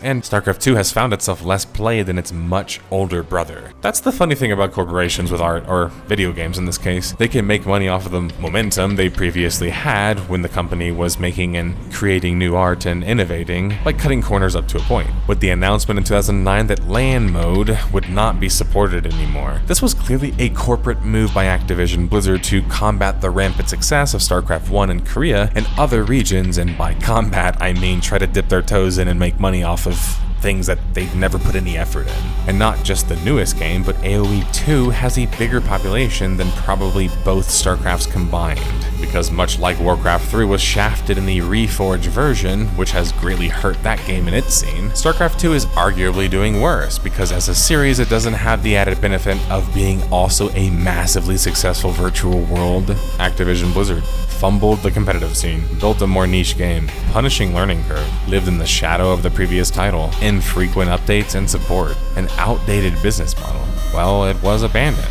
and Starcraft 2 has found itself less played than its much older brother. That's the funny thing about corporations with art, or video games in this case. They can make money off of the momentum they previously had when the company was making and creating new art and innovating by cutting corners up to a point. With the announcement in 2009 that LAN mode would not be supported anymore, this was clearly a corporate move by Activision Blizzard to combat the rampant success of Starcraft 1 in Korea and other regions, and by combat I mean try to dip their toes in and make money off of things that they've never put any effort in. And not just the newest game, but AoE 2 has a bigger population than probably both Starcrafts combined, because much like Warcraft 3 was shafted in the Reforged version, which has greatly hurt that game in its scene, Starcraft 2 is arguably doing worse, because as a series it doesn't have the added benefit of being also a massively successful virtual world. Activision Blizzard fumbled the competitive scene, built a more niche game, punishing learning curve, lived in the shadow of the previous title, infrequent updates and support, an outdated business model. Well, it was abandoned.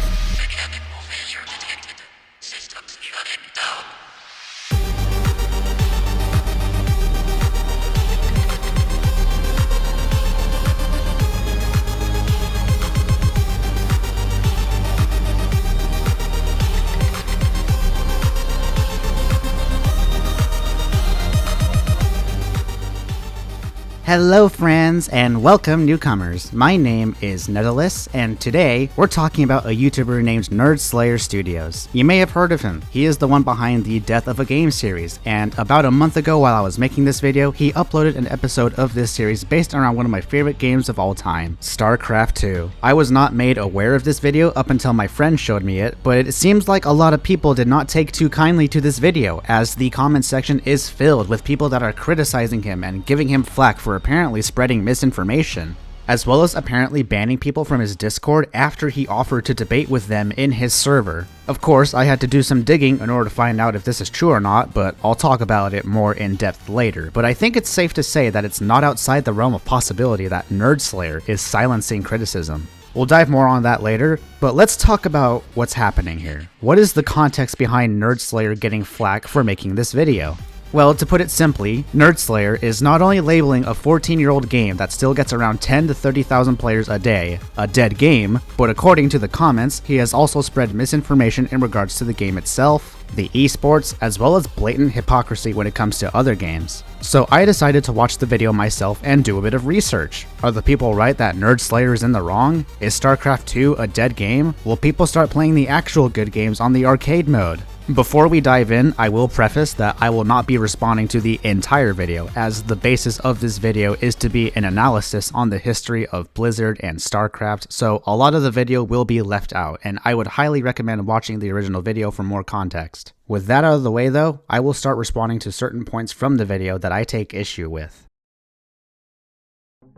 Hello friends and welcome newcomers. My name is Nerdslayer and today we're talking about a YouTuber named Nerdslayer Studios. You may have heard of him. He is the one behind the Death of a Game series, and about a month ago while I was making this video, he uploaded an episode of this series based around one of my favorite games of all time, Starcraft 2. I was not made aware of this video up until my friend showed me it, but it seems like a lot of people did not take too kindly to this video, as the comment section is filled with people that are criticizing him and giving him flack for apparently spreading misinformation, as well as apparently banning people from his Discord after he offered to debate with them in his server. Of course, I had to do some digging in order to find out if this is true or not, but I'll talk about it more in depth later. But I think it's safe to say that it's not outside the realm of possibility that Nerdslayer is silencing criticism. We'll dive more on that later, but let's talk about what's happening here. What is the context behind Nerdslayer getting flack for making this video? Well, to put it simply, Nerdslayer is not only labeling a 14-year-old game that still gets around 10 to 30,000 players a day a dead game, but according to the comments, he has also spread misinformation in regards to the game itself, the esports, as well as blatant hypocrisy when it comes to other games. So I decided to watch the video myself and do a bit of research. Are the people right that Nerdslayer is in the wrong? Is Starcraft 2 a dead game? Will people start playing the actual good games on the arcade mode? Before we dive in, I will preface that I will not be responding to the entire video, as the basis of this video is to be an analysis on the history of Blizzard and Starcraft, so a lot of the video will be left out, and I would highly recommend watching the original video for more context. With that out of the way though, I will start responding to certain points from the video that I take issue with.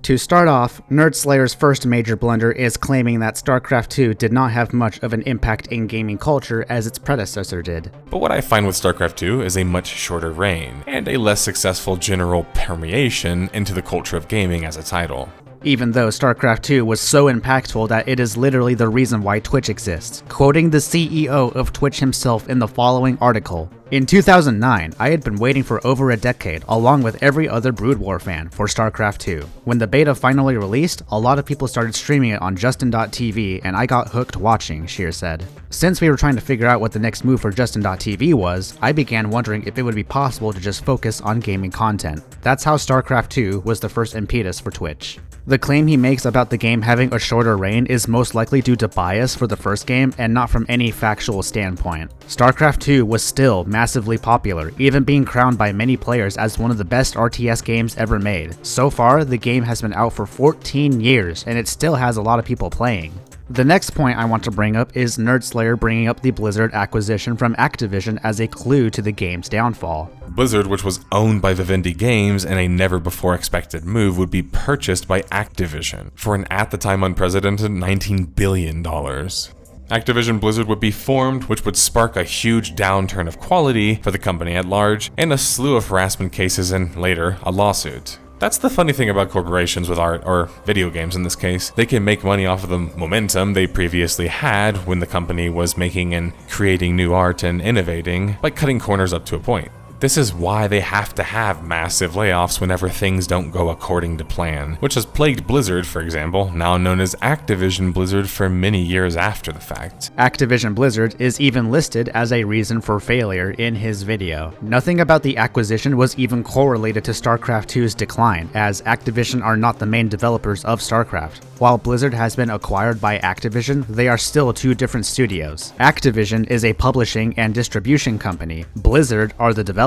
To start off, Nerdslayer's first major blunder is claiming that Starcraft 2 did not have much of an impact in gaming culture as its predecessor did. But what I find with Starcraft 2 is a much shorter reign, and a less successful general permeation into the culture of gaming as a title. Even though Starcraft 2 was so impactful that it is literally the reason why Twitch exists. Quoting the CEO of Twitch himself in the following article, "In 2009, I had been waiting for over a decade, along with every other Brood War fan, for Starcraft 2. When the beta finally released, a lot of people started streaming it on Justin.tv, and I got hooked watching," Cheshyre said. "Since we were trying to figure out what the next move for Justin.tv was, I began wondering if it would be possible to just focus on gaming content. That's how Starcraft 2 was the first impetus for Twitch." The claim he makes about the game having a shorter reign is most likely due to bias for the first game and not from any factual standpoint. Starcraft 2 was still massively popular, even being crowned by many players as one of the best RTS games ever made. So far, the game has been out for 14 years and it still has a lot of people playing. The next point I want to bring up is Nerdslayer bringing up the Blizzard acquisition from Activision as a clue to the game's downfall. Blizzard, which was owned by Vivendi Games in a never-before-expected move, would be purchased by Activision for an at-the-time unprecedented $19 billion. Activision Blizzard would be formed, which would spark a huge downturn of quality for the company at large, and a slew of harassment cases and, later, a lawsuit. That's the funny thing about corporations with art, or video games in this case. They can make money off of the momentum they previously had when the company was making and creating new art and innovating by cutting corners up to a point. This is why they have to have massive layoffs whenever things don't go according to plan, which has plagued Blizzard, for example, now known as Activision Blizzard, for many years after the fact. Activision Blizzard is even listed as a reason for failure in his video. Nothing about the acquisition was even correlated to StarCraft 2's decline, as Activision are not the main developers of StarCraft. While Blizzard has been acquired by Activision, they are still two different studios. Activision is a publishing and distribution company. Blizzard are the developers.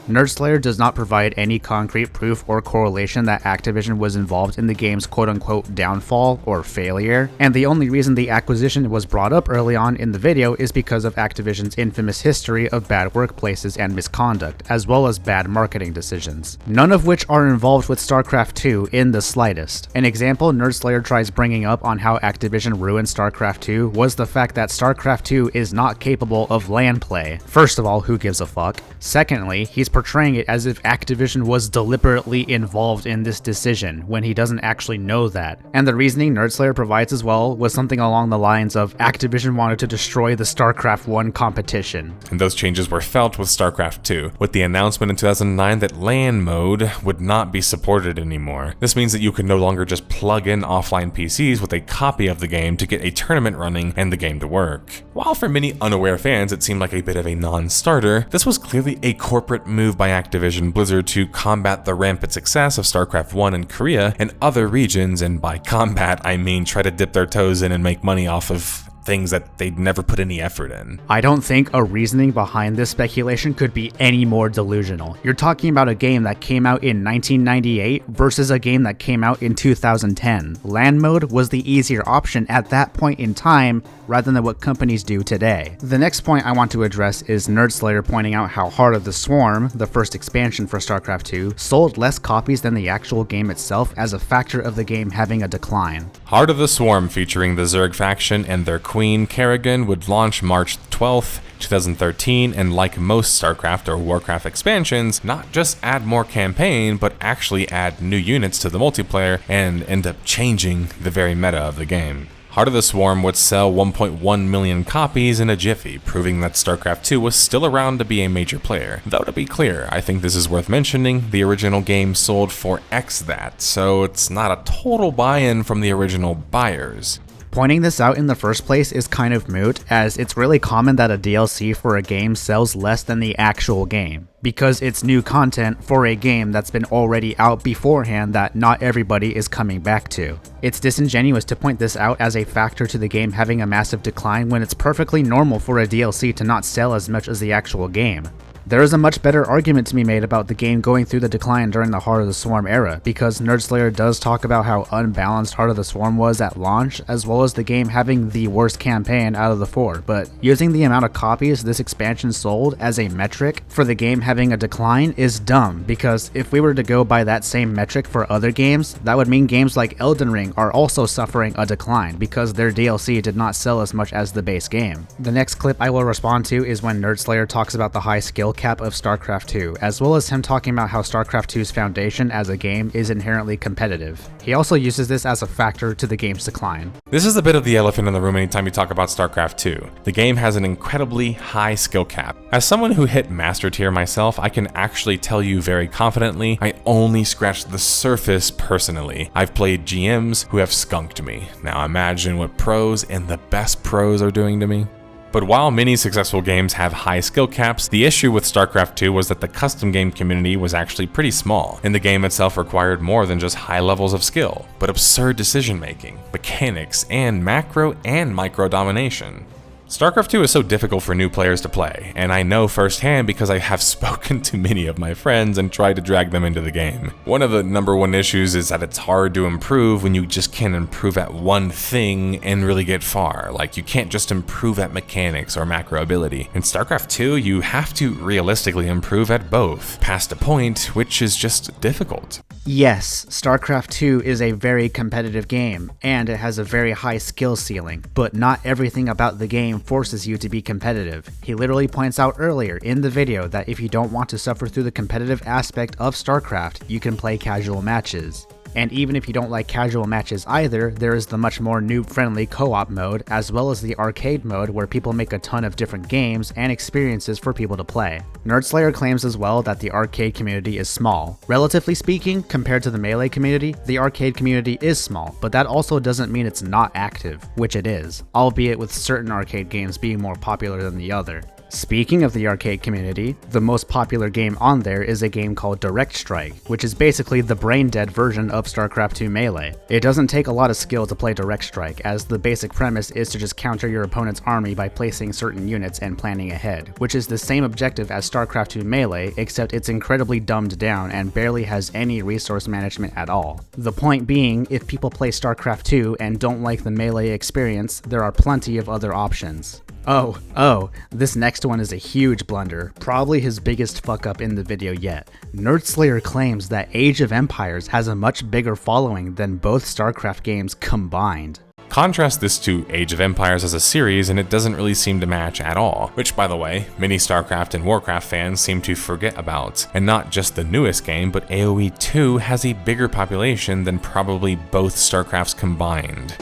Nerdslayer does not provide any concrete proof or correlation that Activision was involved in the game's quote-unquote downfall or failure, and the only reason the acquisition was brought up early on in the video is because of Activision's infamous history of bad workplaces and misconduct, as well as bad marketing decisions, none of which are involved with StarCraft 2 in the slightest. An example Nerdslayer tries bringing up on how Activision ruined StarCraft 2 was the fact that StarCraft 2 is not capable of LAN play. First of all, who gives a fuck? Secondly, he's portraying it as if Activision was deliberately involved in this decision when he doesn't actually know that. And the reasoning Nerdslayer provides as well was something along the lines of Activision wanted to destroy the StarCraft 1 competition. And those changes were felt with StarCraft 2, with the announcement in 2009 that LAN mode would not be supported anymore. This means that you could no longer just plug in offline PCs with a copy of the game to get a tournament running and the game to work. While for many unaware fans it seemed like a bit of a non-starter, this was clearly a corporate move by Activision Blizzard to combat the rampant success of StarCraft 1 in Korea and other regions, and by combat I mean try to dip their toes in and make money off of things that they'd never put any effort in. I don't think a reasoning behind this speculation could be any more delusional. You're talking about a game that came out in 1998 versus a game that came out in 2010. LAN mode was the easier option at that point in time rather than what companies do today. The next point I want to address is Nerdslayer pointing out how Heart of the Swarm, the first expansion for StarCraft 2, sold less copies than the actual game itself as a factor of the game having a decline. Heart of the Swarm, featuring the Zerg faction and their queen Kerrigan, would launch March 12th, 2013, and like most StarCraft or Warcraft expansions, not just add more campaign, but actually add new units to the multiplayer and end up changing the very meta of the game. Heart of the Swarm would sell 1.1 million copies in a jiffy, proving that StarCraft 2 was still around to be a major player. Though to be clear, I think this is worth mentioning, the original game sold for X that, so it's not a total buy-in from the original buyers. Pointing this out in the first place is kind of moot, as it's really common that a DLC for a game sells less than the actual game, because it's new content for a game that's been already out beforehand that not everybody is coming back to. It's disingenuous to point this out as a factor to the game having a massive decline when it's perfectly normal for a DLC to not sell as much as the actual game. There is a much better argument to be made about the game going through the decline during the Heart of the Swarm era, because Nerdslayer does talk about how unbalanced Heart of the Swarm was at launch, as well as the game having the worst campaign out of the four, but using the amount of copies this expansion sold as a metric for the game having a decline is dumb, because if we were to go by that same metric for other games, that would mean games like Elden Ring are also suffering a decline, because their DLC did not sell as much as the base game. The next clip I will respond to is when Nerdslayer talks about the high skill cap of StarCraft 2, as well as him talking about how StarCraft 2's foundation as a game is inherently competitive. He also uses this as a factor to the game's decline. This is a bit of the elephant in the room anytime you talk about StarCraft 2. The game has an incredibly high skill cap. As someone who hit Master Tier myself, I can actually tell you very confidently, I only scratched the surface personally. I've played GMs who have skunked me. Now imagine what pros and the best pros are doing to me. But while many successful games have high skill caps, the issue with StarCraft 2 was that the custom game community was actually pretty small, and the game itself required more than just high levels of skill, but absurd decision making, mechanics, and macro and micro domination. StarCraft 2 is so difficult for new players to play, and I know firsthand because I have spoken to many of my friends and tried to drag them into the game. One of the #1 issues is that it's hard to improve when you just can't improve at one thing and really get far. Like, you can't just improve at mechanics or macro ability. In StarCraft 2, you have to realistically improve at both, past a point, which is just difficult. Yes, StarCraft 2 is a very competitive game, and it has a very high skill ceiling, but not everything about the game forces you to be competitive. He literally points out earlier in the video that if you don't want to suffer through the competitive aspect of StarCraft, you can play casual matches. And even if you don't like casual matches either, there is the much more noob-friendly co-op mode, as well as the arcade mode where people make a ton of different games and experiences for people to play. Nerdslayer claims as well that the arcade community is small. Relatively speaking, compared to the Melee community, the arcade community is small, but that also doesn't mean it's not active, which it is, albeit with certain arcade games being more popular than the other. Speaking of the arcade community, the most popular game on there is a game called Direct Strike, which is basically the brain-dead version of Starcraft 2 Melee. It doesn't take a lot of skill to play Direct Strike, as the basic premise is to just counter your opponent's army by placing certain units and planning ahead, which is the same objective as Starcraft 2 Melee, except it's incredibly dumbed down and barely has any resource management at all. The point being, if people play Starcraft 2 and don't like the Melee experience, there are plenty of other options. Oh, this next one is a huge blunder, probably his biggest fuck up in the video yet. Nerdslayer claims that Age of Empires has a much bigger following than both StarCraft games combined. Contrast this to Age of Empires as a series and it doesn't really seem to match at all, which by the way, many StarCraft and Warcraft fans seem to forget about. And not just the newest game, but AoE 2 has a bigger population than probably both StarCrafts combined.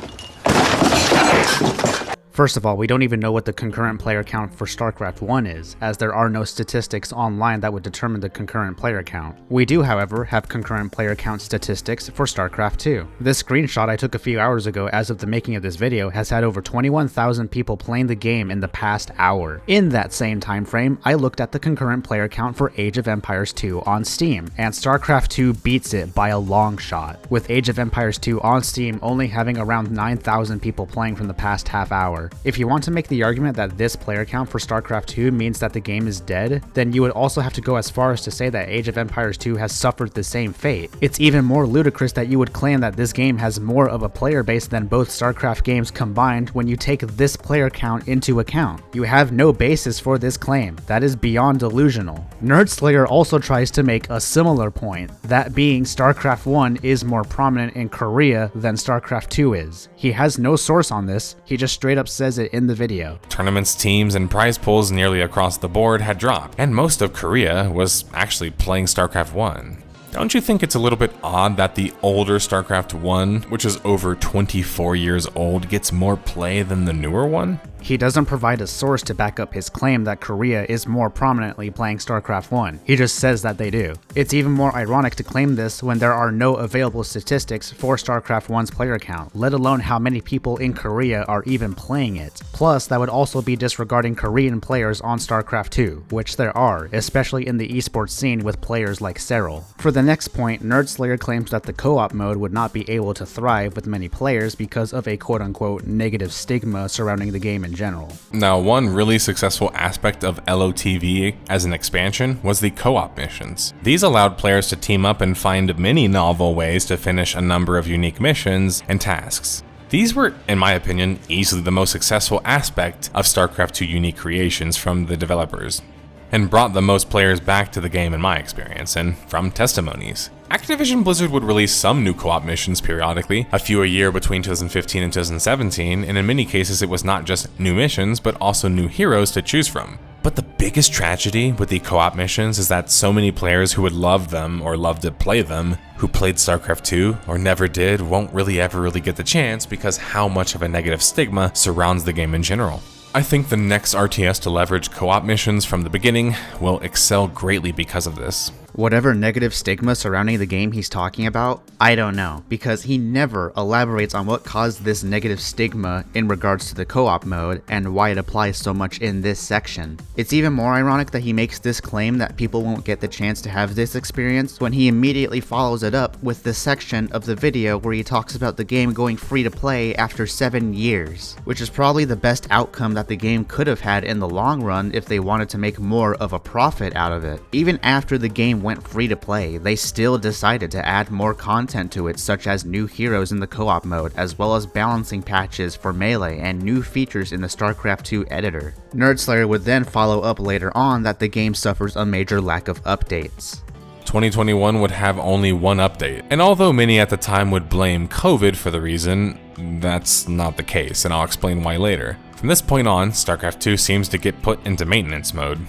First of all, we don't even know what the concurrent player count for StarCraft 1 is, as there are no statistics online that would determine the concurrent player count. We do, however, have concurrent player count statistics for StarCraft 2. This screenshot I took a few hours ago as of the making of this video has had over 21,000 people playing the game in the past hour. In that same time frame, I looked at the concurrent player count for Age of Empires 2 on Steam, and StarCraft 2 beats it by a long shot, with Age of Empires 2 on Steam only having around 9,000 people playing from the past half hour. If you want to make the argument that this player count for StarCraft 2 means that the game is dead, then you would also have to go as far as to say that Age of Empires 2 has suffered the same fate. It's even more ludicrous that you would claim that this game has more of a player base than both StarCraft games combined when you take this player count into account. You have no basis for this claim. That is beyond delusional. Nerdslayer also tries to make a similar point, that being StarCraft 1 is more prominent in Korea than StarCraft 2 is. He has no source on this, he just straight up says it in the video. Tournaments, teams, and prize pools nearly across the board had dropped, and most of Korea was actually playing StarCraft 1. Don't you think it's a little bit odd that the older StarCraft 1, which is over 24 years old, gets more play than the newer one? He doesn't provide a source to back up his claim that Korea is more prominently playing StarCraft 1. He just says that they do. It's even more ironic to claim this when there are no available statistics for StarCraft 1's player count, let alone how many people in Korea are even playing it. Plus, that would also be disregarding Korean players on StarCraft 2, which there are, especially in the esports scene with players like Serral. For the next point, Nerdslayer claims that the co-op mode would not be able to thrive with many players because of a quote-unquote negative stigma surrounding the game in general. Now, one really successful aspect of LOTV as an expansion was the co-op missions. These allowed players to team up and find many novel ways to finish a number of unique missions and tasks. These were, in my opinion, easily the most successful aspect of StarCraft 2 unique creations from the developers, and brought the most players back to the game in my experience, and from testimonies. Activision Blizzard would release some new co-op missions periodically, a few a year between 2015 and 2017, and in many cases it was not just new missions, but also new heroes to choose from. But the biggest tragedy with the co-op missions is that so many players who would love them or love to play them, who played StarCraft 2 or never did, won't ever get the chance because how much of a negative stigma surrounds the game in general. I think the next RTS to leverage co-op missions from the beginning will excel greatly because of this. Whatever negative stigma surrounding the game he's talking about, I don't know, because he never elaborates on what caused this negative stigma in regards to the co-op mode and why it applies so much in this section. It's even more ironic that he makes this claim that people won't get the chance to have this experience when he immediately follows it up with this section of the video where he talks about the game going free to play after 7 years, which is probably the best outcome that the game could have had in the long run if they wanted to make more of a profit out of it. Even after the game went free to play, they still decided to add more content to it, such as new heroes in the co-op mode, as well as balancing patches for Melee and new features in the StarCraft 2 editor. Nerdslayer would then follow up later on that the game suffers a major lack of updates. 2021 would have only one update, and although many at the time would blame COVID for the reason, that's not the case, and I'll explain why later. From this point on, StarCraft 2 seems to get put into maintenance mode.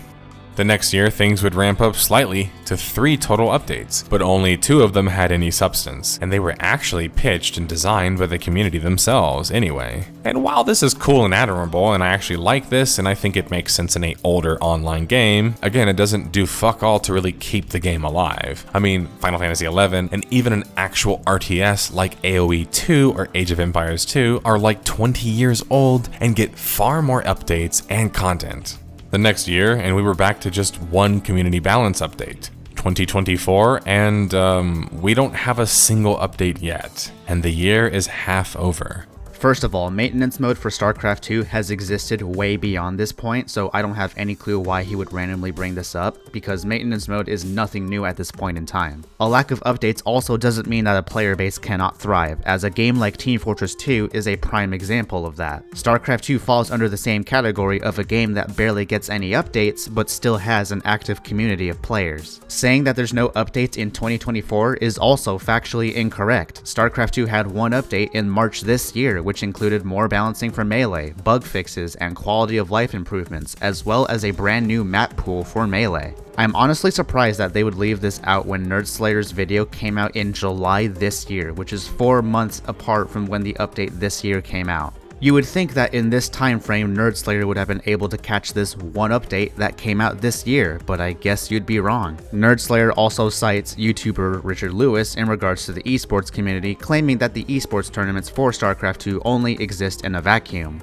The next year, things would ramp up slightly to 3 total updates, but only 2 of them had any substance, and they were actually pitched and designed by the community themselves anyway. And while this is cool and admirable, and I actually like this, and I think it makes sense in an older online game, again, it doesn't do fuck all to really keep the game alive. I mean, Final Fantasy XI, and even an actual RTS like AoE 2 or Age of Empires 2 are like 20 years old and get far more updates and content. The next year, and we were back to just one community balance update. 2024, and we don't have a single update yet, and the year is half over. First of all, maintenance mode for Starcraft 2 has existed way beyond this point, so I don't have any clue why he would randomly bring this up, because maintenance mode is nothing new at this point in time. A lack of updates also doesn't mean that a player base cannot thrive, as a game like Team Fortress 2 is a prime example of that. Starcraft 2 falls under the same category of a game that barely gets any updates, but still has an active community of players. Saying that there's no updates in 2024 is also factually incorrect. Starcraft 2 had one update in March this year, which included more balancing for Melee, bug fixes, and quality of life improvements, as well as a brand new map pool for Melee. I'm honestly surprised that they would leave this out when Nerdslayer's video came out in July this year, which is 4 months apart from when the update this year came out. You would think that in this time frame, Nerdslayer would have been able to catch this one update that came out this year, but I guess you'd be wrong. Nerdslayer also cites YouTuber Richard Lewis in regards to the esports community, claiming that the esports tournaments for StarCraft 2 only exist in a vacuum.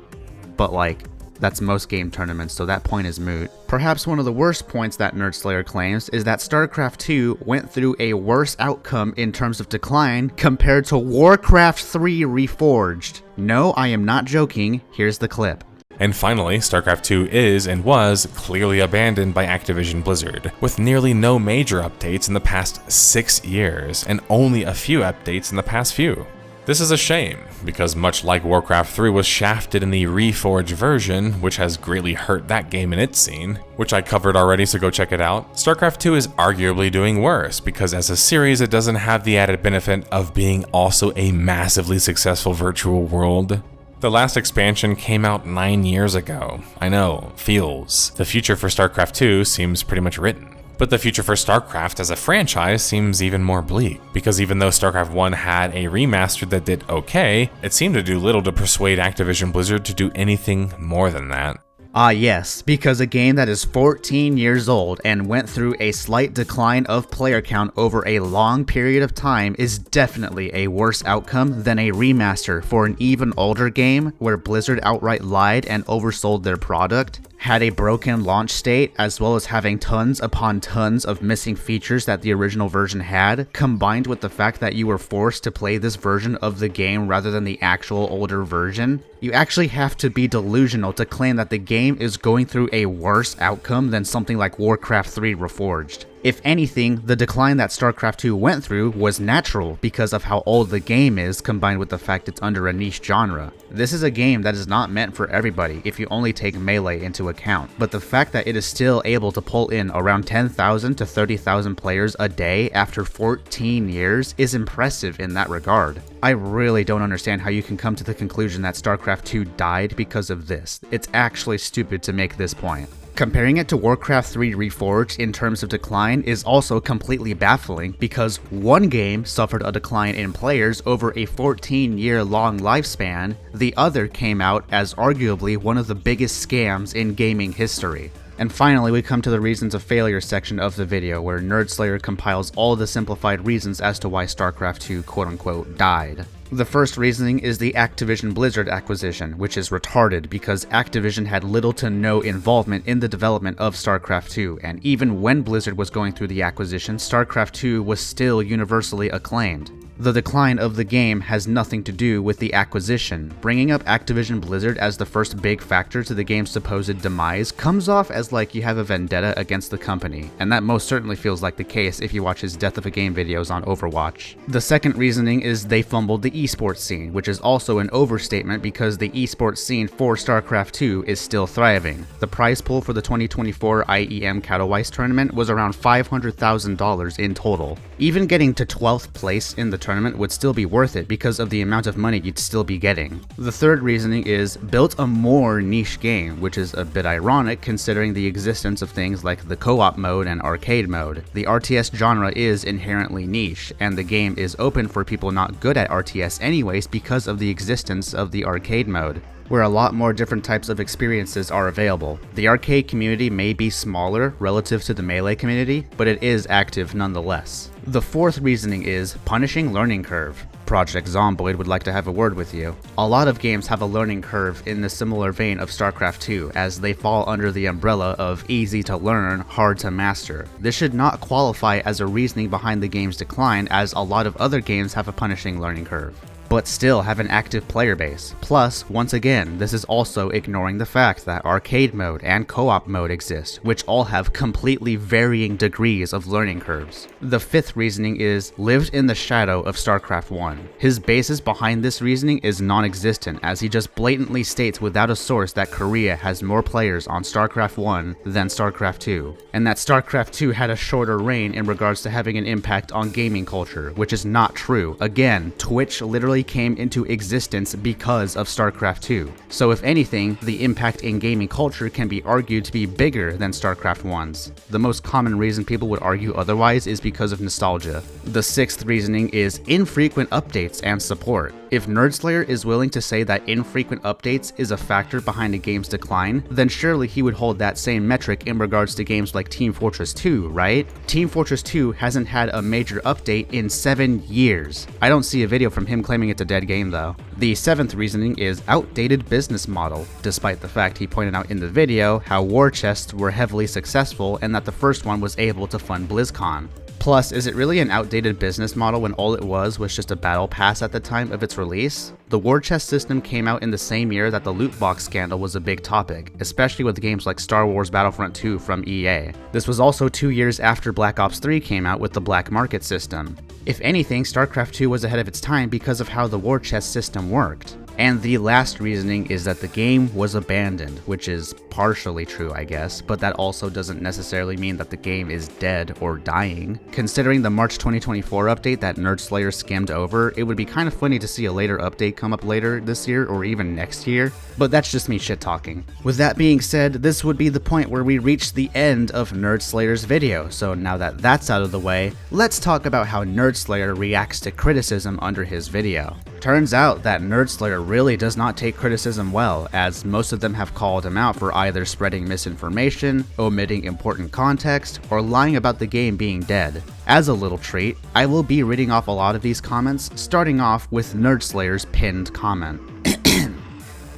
But that's most game tournaments, so that point is moot. Perhaps one of the worst points that Nerdslayer claims is that StarCraft 2 went through a worse outcome in terms of decline compared to Warcraft 3 Reforged. No, I am not joking, here's the clip. And finally, StarCraft 2 is and was clearly abandoned by Activision Blizzard, with nearly no major updates in the past 6 years, and only a few updates in the past few. This is a shame, because much like Warcraft 3 was shafted in the Reforged version, which has greatly hurt that game in its scene, which I covered already, so go check it out, StarCraft 2 is arguably doing worse, because as a series it doesn't have the added benefit of being also a massively successful virtual world. The last expansion came out 9 years ago. I know, feels. The future for StarCraft 2 seems pretty much written. But the future for StarCraft as a franchise seems even more bleak, because even though StarCraft 1 had a remaster that did okay, it seemed to do little to persuade Activision Blizzard to do anything more than that. Ah yes, because a game that is 14 years old and went through a slight decline of player count over a long period of time is definitely a worse outcome than a remaster for an even older game where Blizzard outright lied and oversold their product, had a broken launch state, as well as having tons upon tons of missing features that the original version had, combined with the fact that you were forced to play this version of the game rather than the actual older version. You actually have to be delusional to claim that the game is going through a worse outcome than something like Warcraft 3 Reforged. If anything, the decline that StarCraft 2 went through was natural because of how old the game is, combined with the fact it's under a niche genre. This is a game that is not meant for everybody if you only take Melee into account, but the fact that it is still able to pull in around 10,000 to 30,000 players a day after 14 years is impressive in that regard. I really don't understand how you can come to the conclusion that StarCraft 2 died because of this. It's actually stupid to make this point. Comparing it to Warcraft 3 Reforged in terms of decline is also completely baffling because one game suffered a decline in players over a 14-year-long lifespan, the other came out as arguably one of the biggest scams in gaming history. And finally, we come to the reasons of failure section of the video, where Nerdslayer compiles all the simplified reasons as to why StarCraft 2 quote-unquote died. The first reasoning is the Activision Blizzard acquisition, which is retarded because Activision had little to no involvement in the development of StarCraft 2, and even when Blizzard was going through the acquisition, StarCraft 2 was still universally acclaimed. The decline of the game has nothing to do with the acquisition. Bringing up Activision Blizzard as the first big factor to the game's supposed demise comes off as like you have a vendetta against the company, and that most certainly feels like the case if you watch his Death of a Game videos on Overwatch. The second reasoning is they fumbled the esports scene, which is also an overstatement because the esports scene for StarCraft 2 is still thriving. The prize pool for the 2024 IEM Katowice tournament was around $500,000 in total. Even getting to 12th place in the tournament would still be worth it because of the amount of money you'd still be getting. The third reasoning is built a more niche game, which is a bit ironic considering the existence of things like the co-op mode and arcade mode. The RTS genre is inherently niche, and the game is open for people not good at RTS anyways because of the existence of the arcade mode, where a lot more different types of experiences are available. The arcade community may be smaller relative to the Melee community, but it is active nonetheless. The fourth reasoning is punishing learning curve. Project Zomboid would like to have a word with you. A lot of games have a learning curve in the similar vein of Starcraft 2, as they fall under the umbrella of easy to learn, hard to master. This should not qualify as a reasoning behind the game's decline, as a lot of other games have a punishing learning curve, but still have an active player base. Plus, once again, this is also ignoring the fact that arcade mode and co-op mode exist, which all have completely varying degrees of learning curves. The fifth reasoning is lived in the shadow of Starcraft 1. His basis behind this reasoning is non-existent, as he just blatantly states without a source that Korea has more players on Starcraft 1 than Starcraft 2, and that Starcraft 2 had a shorter reign in regards to having an impact on gaming culture, which is not true. Again, Twitch literally came into existence because of Starcraft 2. So if anything, the impact in gaming culture can be argued to be bigger than Starcraft 1's. The most common reason people would argue otherwise is because of nostalgia. The sixth reasoning is infrequent updates and support. If Nerdslayer is willing to say that infrequent updates is a factor behind a game's decline, then surely he would hold that same metric in regards to games like Team Fortress 2, right? Team Fortress 2 hasn't had a major update in 7 years. I don't see a video from him claiming it's a dead game though. The seventh reasoning is outdated business model, despite the fact he pointed out in the video how war chests were heavily successful and that the first one was able to fund BlizzCon. Plus, is it really an outdated business model when all it was just a battle pass at the time of its release? The war chest system came out in the same year that the loot box scandal was a big topic, especially with games like Star Wars Battlefront 2 from EA. This was also 2 years after Black Ops 3 came out with the black market system. If anything, StarCraft 2 was ahead of its time because of how the war chest system worked. And the last reasoning is that the game was abandoned, which is partially true, I guess, but that also doesn't necessarily mean that the game is dead or dying. Considering the March 2024 update that Nerdslayer skimmed over, it would be kind of funny to see a later update come up later this year or even next year, but that's just me shit talking. With that being said, this would be the point where we reach the end of Nerdslayer's video, so now that that's out of the way, let's talk about how Nerdslayer reacts to criticism under his video. Turns out that Nerdslayer really does not take criticism well, as most of them have called him out for either spreading misinformation, omitting important context, or lying about the game being dead. As a little treat, I will be reading off a lot of these comments, starting off with Nerdslayer's pinned comment.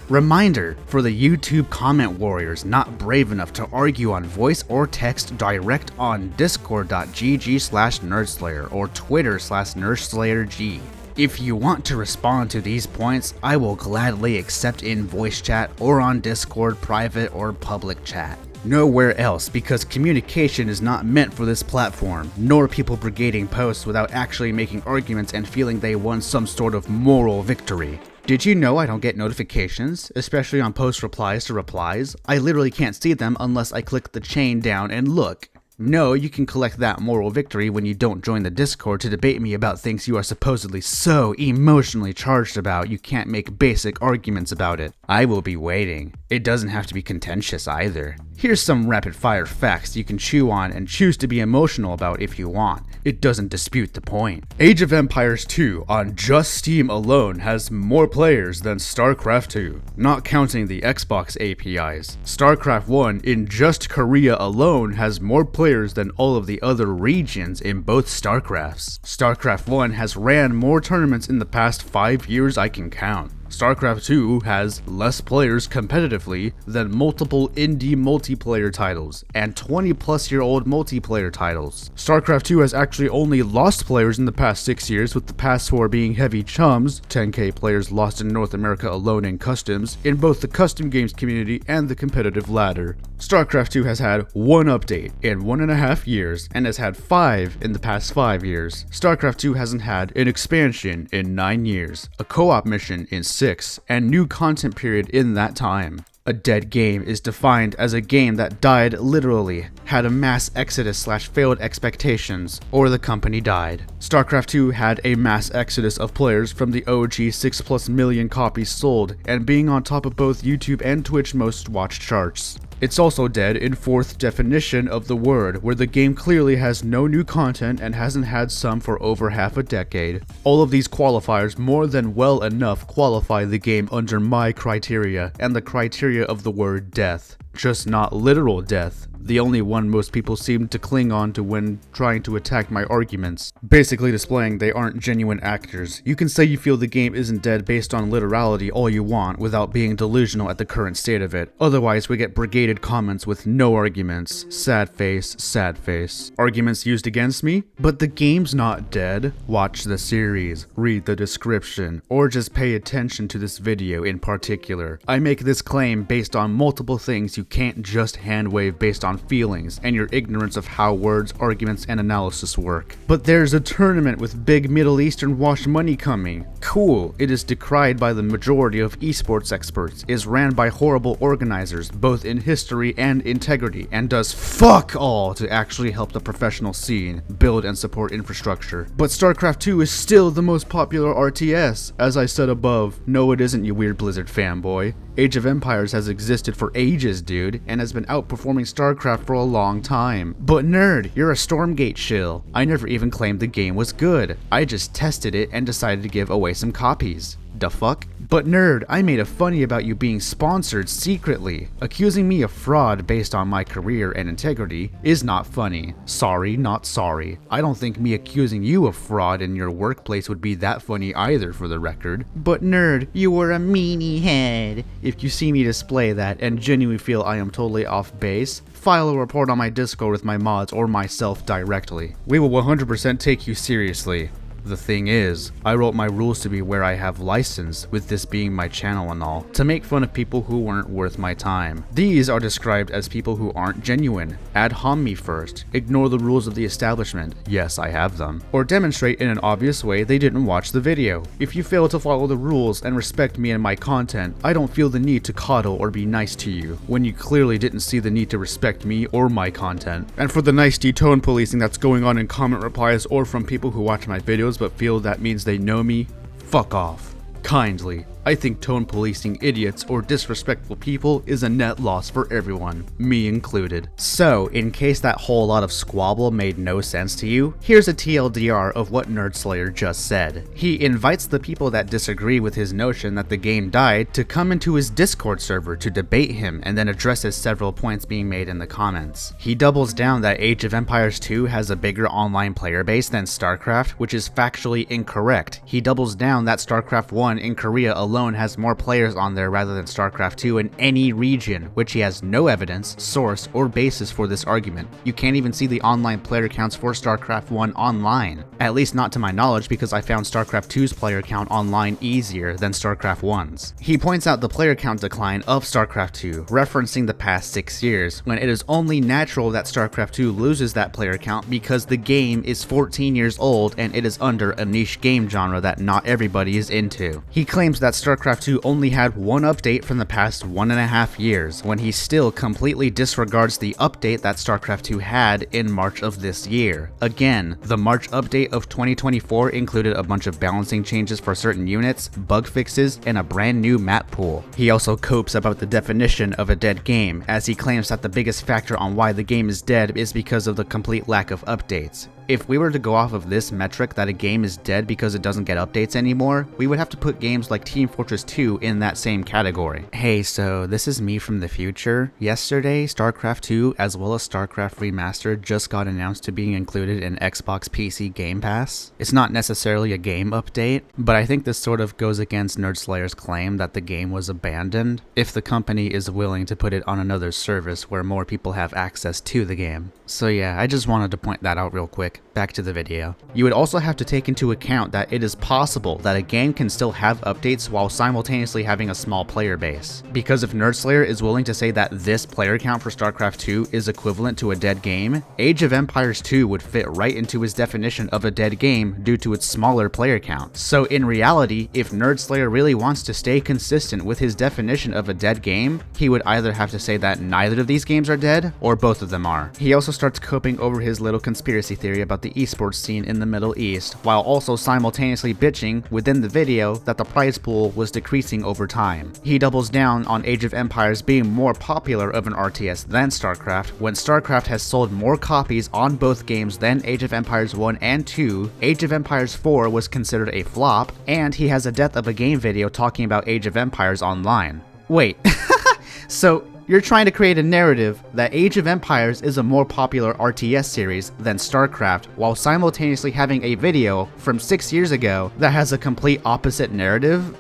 Reminder for the YouTube comment warriors not brave enough to argue on voice or text direct on discord.gg/Nerdslayer or Twitter/NerdslayerG. If you want to respond to these points, I will gladly accept in voice chat or on Discord private or public chat. Nowhere else, because communication is not meant for this platform, nor people brigading posts without actually making arguments and feeling they won some sort of moral victory. Did you know I don't get notifications, especially on post replies to replies? I literally can't see them unless I click the chain down and look. No, you can collect that moral victory when you don't join the Discord to debate me about things you are supposedly so emotionally charged about you can't make basic arguments about it. I will be waiting. It doesn't have to be contentious either. Here's some rapid fire facts you can chew on and choose to be emotional about if you want. It doesn't dispute the point. Age of Empires 2 on just Steam alone has more players than StarCraft 2, not counting the Xbox APIs. StarCraft 1 in just Korea alone has more players than all of the other regions in both StarCrafts. StarCraft 1 has ran more tournaments in the past 5 years I can count. StarCraft 2 has less players competitively than multiple indie multiplayer titles and 20-plus-year-old multiplayer titles. StarCraft 2 has actually only lost players in the past 6 years, with the past 4 being heavy chums, 10k players lost in North America alone in customs, in both the custom games community and the competitive ladder. StarCraft 2 has had 1 update in 1.5 years and has had 5 in the past 5 years. StarCraft 2 hasn't had an expansion in 9 years, a co-op mission in 6, and new content period in that time. A dead game is defined as a game that died literally, had a mass exodus / failed expectations, or the company died. Starcraft 2 had a mass exodus of players from the OG 6+ million copies sold, and being on top of both YouTube and Twitch most watched charts. It's also dead in fourth definition of the word, where the game clearly has no new content and hasn't had some for over half a decade. All of these qualifiers more than well enough qualify the game under my criteria and the criteria of the word death. Just not literal death, the only one most people seem to cling on to when trying to attack my arguments, basically displaying they aren't genuine actors. You can say you feel the game isn't dead based on literality all you want without being delusional at the current state of it. Otherwise we get brigaded comments with no arguments. Sad face, sad face. Arguments used against me? But the game's not dead. Watch the series, read the description, or just pay attention to this video in particular. I make this claim based on multiple things you can't just hand wave based on feelings and your ignorance of how words, arguments, and analysis work. But there's a tournament with big Middle Eastern wash money coming. Cool, it is decried by the majority of esports experts, is ran by horrible organizers, both in history and integrity, and does fuck all to actually help the professional scene, build and support infrastructure. But Starcraft 2 is still the most popular RTS. As I said above, no it isn't, you weird Blizzard fanboy. Age of Empires has existed for ages, dude, and has been outperforming Starcraft for a long time. But nerd, you're a Stormgate shill. I never even claimed the game was good. I just tested it and decided to give away some copies. Da fuck? But nerd, I made a funny about you being sponsored secretly. Accusing me of fraud based on my career and integrity is not funny. Sorry, not sorry. I don't think me accusing you of fraud in your workplace would be that funny either, for the record. But nerd, you were a meanie head. If you see me display that and genuinely feel I am totally off base, file a report on my Discord with my mods or myself directly. We will 100% take you seriously. The thing is, I wrote my rules to be where I have license, with this being my channel and all, to make fun of people who weren't worth my time. These are described as people who aren't genuine. Ad hom me first, ignore the rules of the establishment, yes I have them, or demonstrate in an obvious way they didn't watch the video. If you fail to follow the rules and respect me and my content, I don't feel the need to coddle or be nice to you, when you clearly didn't see the need to respect me or my content. And for the nice tone policing that's going on in comment replies or from people who watch my videos but feel that means they know me, fuck off. Kindly. I think tone policing idiots or disrespectful people is a net loss for everyone, me included. So, in case that whole lot of squabble made no sense to you, here's a TLDR of what Nerdslayer just said. He invites the people that disagree with his notion that the game died to come into his Discord server to debate him and then addresses several points being made in the comments. He doubles down that Age of Empires 2 has a bigger online player base than Starcraft, which is factually incorrect. He doubles down that Starcraft 1 in Korea alone has more players on there rather than Starcraft 2 in any region, which he has no evidence, source, or basis for this argument. You can't even see the online player counts for Starcraft 1 online. At least not to my knowledge, because I found Starcraft 2's player count online easier than Starcraft 1's. He points out the player count decline of Starcraft 2, referencing the past 6 years, when it is only natural that Starcraft 2 loses that player count because the game is 14 years old and it is under a niche game genre that not everybody is into. He claims that Starcraft 2 only had one update from the past 1.5 years, when he still completely disregards the update that Starcraft 2 had in March of this year. Again, the March update of 2024 included a bunch of balancing changes for certain units, bug fixes, and a brand new map pool. He also copes about the definition of a dead game, as he claims that the biggest factor on why the game is dead is because of the complete lack of updates. If we were to go off of this metric that a game is dead because it doesn't get updates anymore, we would have to put games like Team Fortress 2 in that same category. Hey, so this is me from the future. Yesterday, StarCraft 2 as well as StarCraft Remastered just got announced to being included in Xbox PC Game Pass. It's not necessarily a game update, but I think this sort of goes against Nerdslayer's claim that the game was abandoned, if the company is willing to put it on another service where more people have access to the game. So yeah, I just wanted to point that out real quick. Back to the video. You would also have to take into account that it is possible that a game can still have updates while simultaneously having a small player base. Because if Nerdslayer is willing to say that this player count for StarCraft 2 is equivalent to a dead game, Age of Empires 2 would fit right into his definition of a dead game due to its smaller player count. So in reality, if Nerdslayer really wants to stay consistent with his definition of a dead game, he would either have to say that neither of these games are dead, or both of them are. He also starts coping over his little conspiracy theory about the esports scene in the Middle East, while also simultaneously bitching within the video that the prize pool was decreasing over time. He doubles down on Age of Empires being more popular of an RTS than StarCraft, when StarCraft has sold more copies on both games than Age of Empires 1 and 2, Age of Empires 4 was considered a flop, and he has a death of a game video talking about Age of Empires online. Wait, so you're trying to create a narrative that Age of Empires is a more popular RTS series than StarCraft, while simultaneously having a video from 6 years ago that has a complete opposite narrative?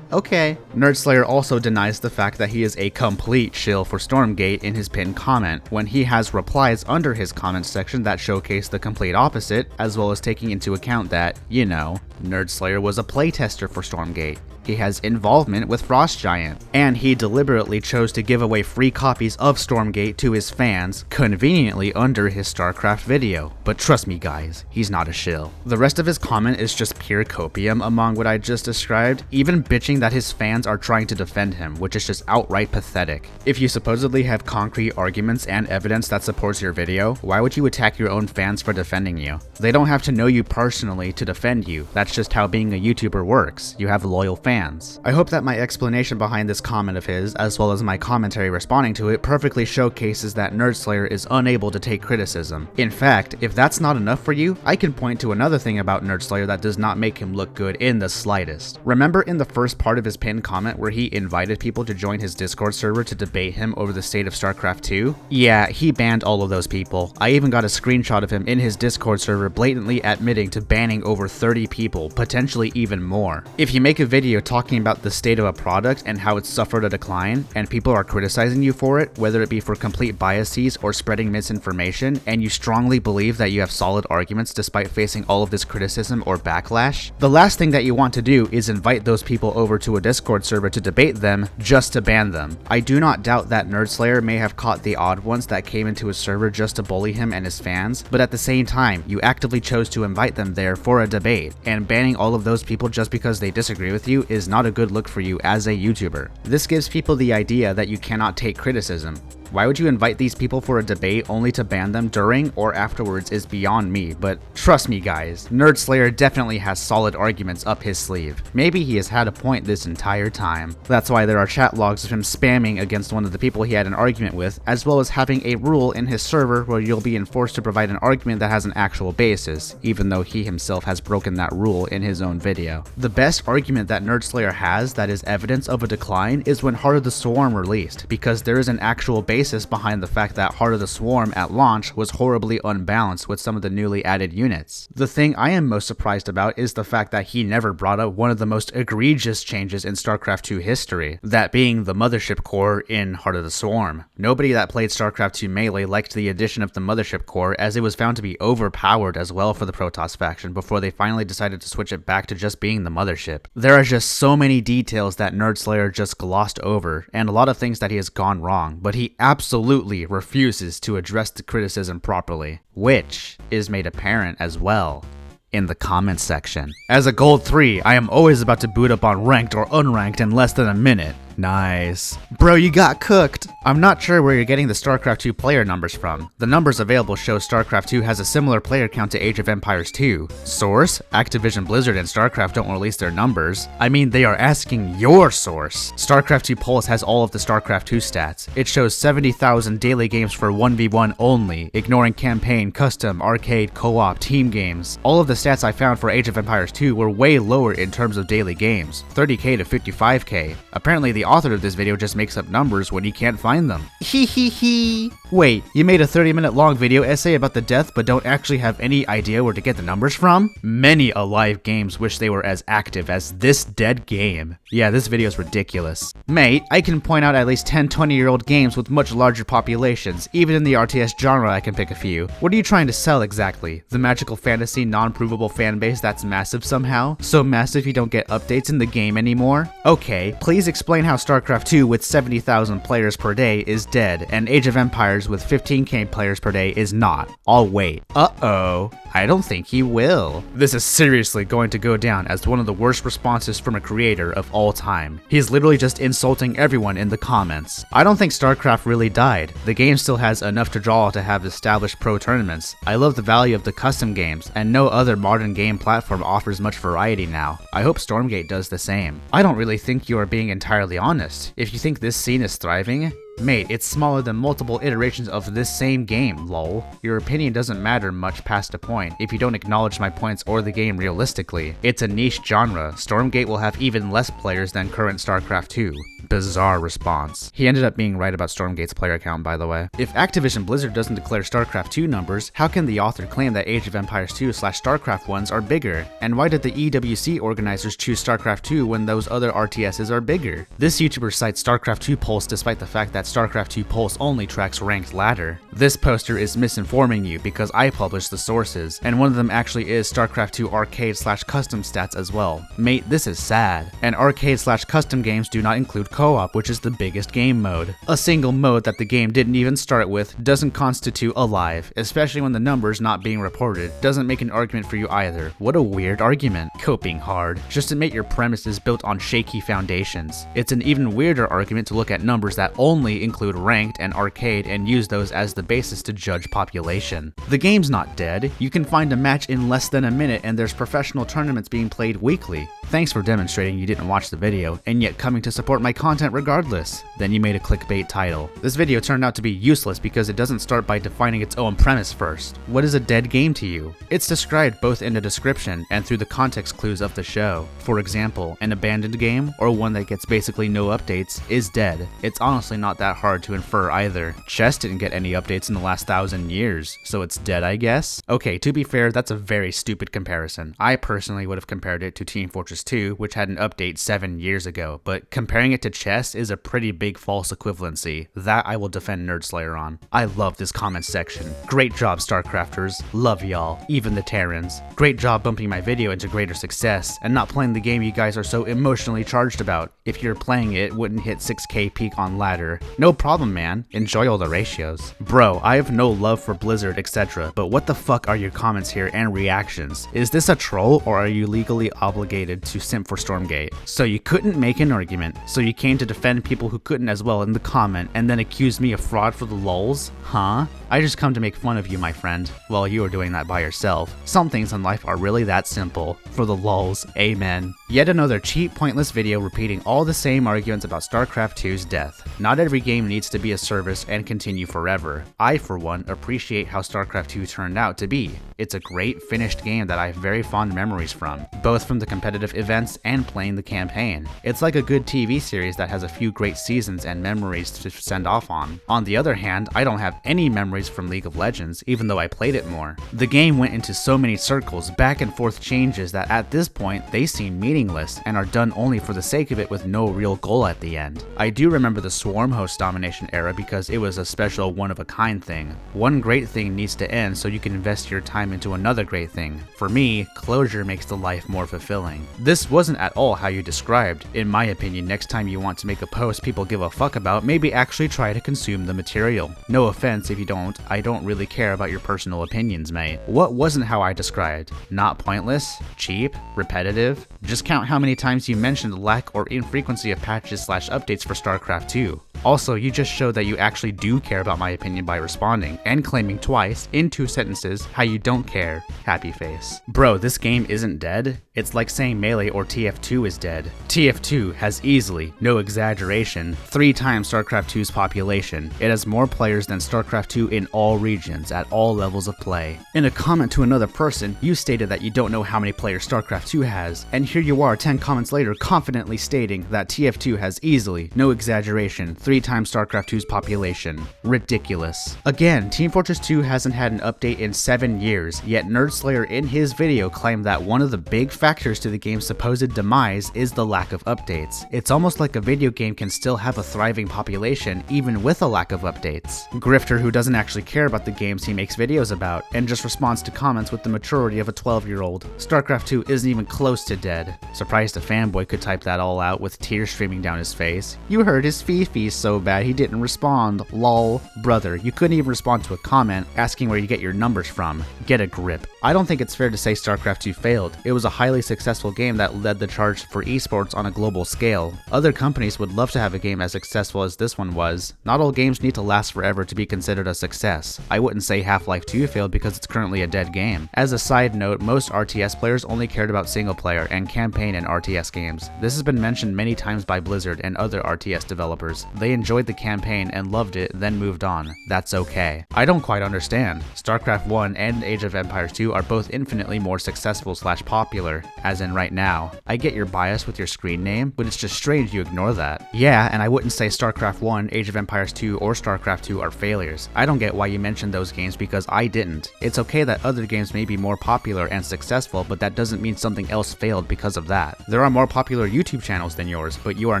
Okay. Nerdslayer also denies the fact that he is a complete shill for Stormgate in his pinned comment, when he has replies under his comment section that showcase the complete opposite, as well as taking into account that, you know, Nerdslayer was a playtester for Stormgate. He has involvement with Frost Giant, and he deliberately chose to give away free copies of Stormgate to his fans, conveniently under his StarCraft video. But trust me guys, he's not a shill. The rest of his comment is just pure copium among what I just described, even bitching that his fans are trying to defend him, which is just outright pathetic. If you supposedly have concrete arguments and evidence that supports your video, why would you attack your own fans for defending you? They don't have to know you personally to defend you, that's just how being a YouTuber works. You have loyal fans. I hope that my explanation behind this comment of his, as well as my commentary responding to it, perfectly showcases that Nerdslayer is unable to take criticism. In fact, if that's not enough for you, I can point to another thing about Nerdslayer that does not make him look good in the slightest. Remember in the first part of his pinned comment where he invited people to join his Discord server to debate him over the state of StarCraft 2? Yeah, he banned all of those people. I even got a screenshot of him in his Discord server blatantly admitting to banning over 30 people, potentially even more. If you make a video talking about the state of a product and how it's suffered a decline, and people are criticizing you for it, whether it be for complete biases or spreading misinformation, and you strongly believe that you have solid arguments despite facing all of this criticism or backlash, the last thing that you want to do is invite those people over to a Discord server to debate them just to ban them. I do not doubt that Nerdslayer may have caught the odd ones that came into his server just to bully him and his fans, but at the same time, you actively chose to invite them there for a debate, and banning all of those people just because they disagree with you is not a good look for you as a YouTuber. This gives people the idea that you cannot take criticism. Why would you invite these people for a debate only to ban them during or afterwards is beyond me, but trust me guys, Nerdslayer definitely has solid arguments up his sleeve. Maybe he has had a point this entire time. That's why there are chat logs of him spamming against one of the people he had an argument with, as well as having a rule in his server where you'll be enforced to provide an argument that has an actual basis, even though he himself has broken that rule in his own video. The best argument that Nerdslayer has that is evidence of a decline is when Heart of the Swarm released, because there is an actual basis behind the fact that Heart of the Swarm at launch was horribly unbalanced with some of the newly added units. The thing I am most surprised about is the fact that he never brought up one of the most egregious changes in StarCraft 2 history, that being the Mothership Core in Heart of the Swarm. Nobody that played StarCraft 2 Melee liked the addition of the Mothership Core, as it was found to be overpowered as well for the Protoss faction before they finally decided to switch it back to just being the Mothership. There are just so many details that Nerdslayer just glossed over, and a lot of things that he has gone wrong, but he absolutely refuses to address the criticism properly, which is made apparent as well in the comments section. As a Gold 3, I am always about to boot up on ranked or unranked in less than a minute. Nice. Bro, you got cooked. I'm not sure where you're getting the StarCraft 2 player numbers from. The numbers available show StarCraft 2 has a similar player count to Age of Empires 2. Source? Activision Blizzard and StarCraft don't release their numbers. I mean, they are asking your source. StarCraft 2 Pulse has all of the StarCraft 2 stats. It shows 70,000 daily games for 1v1 only, ignoring campaign, custom, arcade, co-op, team games. All of the stats I found for Age of Empires 2 were way lower in terms of daily games, 30k to 55k. Apparently the author of this video just makes up numbers when he can't find them. Hee hee hee. Wait, you made a 30-minute long video essay about the death but don't actually have any idea where to get the numbers from? Many alive games wish they were as active as this dead game. Yeah, this video is ridiculous. Mate, I can point out at least 10 20-year-old games with much larger populations. Even in the RTS genre I can pick a few. What are you trying to sell exactly? The magical fantasy non-provable fanbase that's massive somehow? So massive you don't get updates in the game anymore? Okay, please explain how Starcraft 2 with 70,000 players per day is dead, and Age of Empires with 15k players per day is not. I'll wait. Uh-oh. I don't think he will. This is seriously going to go down as one of the worst responses from a creator of all time. He's literally just insulting everyone in the comments. I don't think Starcraft really died. The game still has enough to draw to have established pro tournaments. I love the value of the custom games, and no other modern game platform offers much variety now. I hope Stormgate does the same. I don't really think you are being entirely honest. If you think this scene is thriving, mate, it's smaller than multiple iterations of this same game, lol. Your opinion doesn't matter much past a point if you don't acknowledge my points or the game realistically. It's a niche genre. Stormgate will have even less players than current Starcraft 2. Bizarre response. He ended up being right about Stormgate's player count, by the way. If Activision Blizzard doesn't declare Starcraft 2 numbers, how can the author claim that Age of Empires 2/Starcraft ones are bigger? And why did the EWC organizers choose Starcraft 2 when those other RTSs are bigger? This YouTuber cites Starcraft 2 polls despite the fact that Starcraft 2 polls only tracks ranked ladder. This poster is misinforming you because I published the sources, and one of them actually is Starcraft 2 arcade/custom stats as well. Mate, this is sad. And arcade/custom games do not include co-op, which is the biggest game mode. A single mode that the game didn't even start with doesn't constitute alive, especially when the numbers not being reported doesn't make an argument for you either. What a weird argument. Coping hard. Just admit your premise is built on shaky foundations. It's an even weirder argument to look at numbers that only include ranked and arcade and use those as the basis to judge population. The game's not dead. You can find a match in less than a minute and there's professional tournaments being played weekly. Thanks for demonstrating you didn't watch the video, and yet coming to support my content regardless. Then you made a clickbait title. This video turned out to be useless because it doesn't start by defining its own premise first. What is a dead game to you? It's described both in the description and through the context clues of the show. For example, an abandoned game, or one that gets basically no updates, is dead. It's honestly not that hard to infer either. Chess didn't get any updates in the last 1,000 years, so it's dead, I guess? Okay, to be fair, that's a very stupid comparison. I personally would have compared it to Team Fortress 2, which had an update 7 years ago, but comparing it to chess is a pretty big false equivalency. That I will defend Nerdslayer on. I love this comment section. Great job, Starcrafters. Love y'all. Even the Terrans. Great job bumping my video into greater success, and not playing the game you guys are so emotionally charged about. If you're playing it, wouldn't hit 6k peak on ladder. No problem, man. Enjoy all the ratios. Bro, I have no love for Blizzard, etc., but what the fuck are your comments here and reactions? Is this a troll, or are you legally obligated to simp for Stormgate? So you couldn't make an argument, so you came to defend people who couldn't as well in the comment, and then accuse me of fraud for the lulz? Huh? I just come to make fun of you, my friend. Well, you are doing that by yourself. Some things in life are really that simple. For the lulz, amen. Yet another cheap, pointless video repeating all the same arguments about Starcraft 2's death. Not every game needs to be a service and continue forever. I, for one, appreciate how Starcraft 2 turned out to be. It's a great, finished game that I have very fond memories from, both from the competitive events and playing the campaign. It's like a good TV series that has a few great seasons and memories to send off on. On the other hand, I don't have any memories from League of Legends, even though I played it more. The game went into so many circles, back and forth changes that at this point, they seem meaningless and are done only for the sake of it with no real goal at the end. I do remember the Swarm host domination era because it was a special one-of-a-kind thing. One great thing needs to end so you can invest your time into another great thing. For me, closure makes the life more fulfilling. This wasn't at all how you described. In my opinion, next time you want to make a post people give a fuck about, maybe actually try to consume the material. No offense if you don't, I don't really care about your personal opinions, mate. What wasn't how I described? Not pointless? Cheap? Repetitive? Just count how many times you mentioned the lack or infrequency of patches/updates for Starcraft 2. Also, you just showed that you actually do care about my opinion by responding, and claiming twice, in 2 sentences, how you don't care. Happy face. Bro, this game isn't dead? It's like saying Melee or TF2 is dead. TF2 has easily, no exaggeration, 3 times Starcraft 2's population. It has more players than Starcraft 2 in all regions, at all levels of play. In a comment to another person, you stated that you don't know how many players Starcraft 2 has, and here you are 10 comments later confidently stating that TF2 has easily, no exaggeration, 3 times StarCraft 2's population. Ridiculous. Again, Team Fortress 2 hasn't had an update in 7 years, yet Nerdslayer in his video claimed that one of the big factors to the game's supposed demise is the lack of updates. It's almost like a video game can still have a thriving population even with a lack of updates. Grifter who doesn't actually care about the games he makes videos about and just responds to comments with the maturity of a 12-year-old. StarCraft 2 isn't even close to dead. Surprised a fanboy could type that all out with tears streaming down his face. You heard his fee so bad he didn't respond. Lol. Brother, you couldn't even respond to a comment asking where you get your numbers from. Get a grip. I don't think it's fair to say StarCraft 2 failed. It was a highly successful game that led the charge for esports on a global scale. Other companies would love to have a game as successful as this one was. Not all games need to last forever to be considered a success. I wouldn't say Half-Life 2 failed because it's currently a dead game. As a side note, most RTS players only cared about single player and campaign in RTS games. This has been mentioned many times by Blizzard and other RTS developers. They enjoyed the campaign and loved it, then moved on. That's okay. I don't quite understand. StarCraft 1 and Age of Empires 2 are both infinitely more successful / popular, as in right now. I get your bias with your screen name, but it's just strange you ignore that. Yeah, and I wouldn't say StarCraft 1, Age of Empires 2, or StarCraft 2 are failures. I don't get why you mentioned those games because I didn't. It's okay that other games may be more popular and successful, but that doesn't mean something else failed because of that. There are more popular YouTube channels than yours, but you are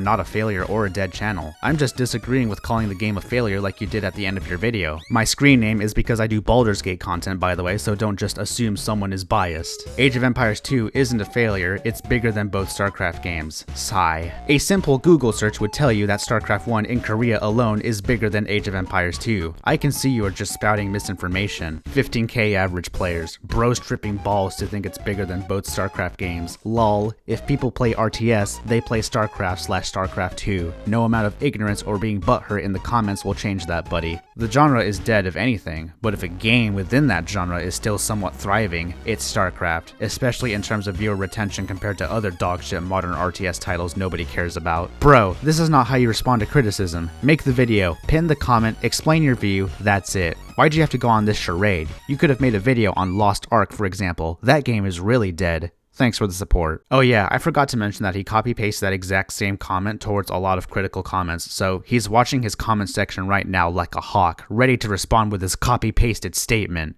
not a failure or a dead channel. I'm just disagreeing with calling the game a failure like you did at the end of your video. My screen name is because I do Baldur's Gate content, by the way, so don't just assume someone is biased. Age of Empires 2 isn't a failure, it's bigger than both StarCraft games. Sigh. A simple Google search would tell you that StarCraft 1 in Korea alone is bigger than Age of Empires 2. I can see you are just spouting misinformation. 15k average players. Bros tripping balls to think it's bigger than both StarCraft games. Lol. If people play RTS, they play StarCraft / StarCraft 2. No amount of ignorance or being butthurt in the comments will change that, buddy. The genre is dead if anything, but if a game within that genre is still somewhat thriving, it's StarCraft, especially in terms of viewer retention compared to other dogshit modern RTS titles nobody cares about. Bro, this is not how you respond to criticism. Make the video, pin the comment, explain your view, that's it. Why'd you have to go on this charade? You could have made a video on Lost Ark, for example. That game is really dead. Thanks for the support. Oh yeah, I forgot to mention that he copy-pasted that exact same comment towards a lot of critical comments, so he's watching his comment section right now like a hawk, ready to respond with his copy-pasted statement.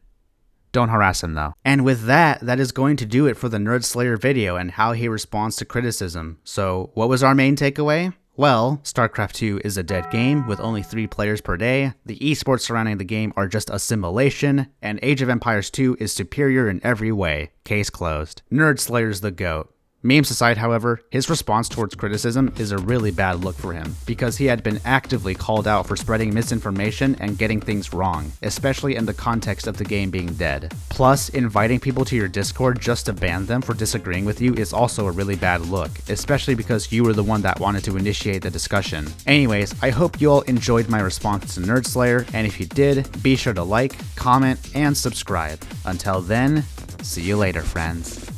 Don't harass him though. And with that, that is going to do it for the Nerdslayer video and how he responds to criticism. So what was our main takeaway? Well, StarCraft 2 is a dead game with only 3 players per day, the esports surrounding the game are just a simulation, and Age of Empires 2 is superior in every way. Case closed. Nerdslayer's the GOAT. Memes aside, however, his response towards criticism is a really bad look for him, because he had been actively called out for spreading misinformation and getting things wrong, especially in the context of the game being dead. Plus, inviting people to your Discord just to ban them for disagreeing with you is also a really bad look, especially because you were the one that wanted to initiate the discussion. Anyways, I hope you all enjoyed my response to Nerdslayer, and if you did, be sure to like, comment, and subscribe. Until then, see you later, friends.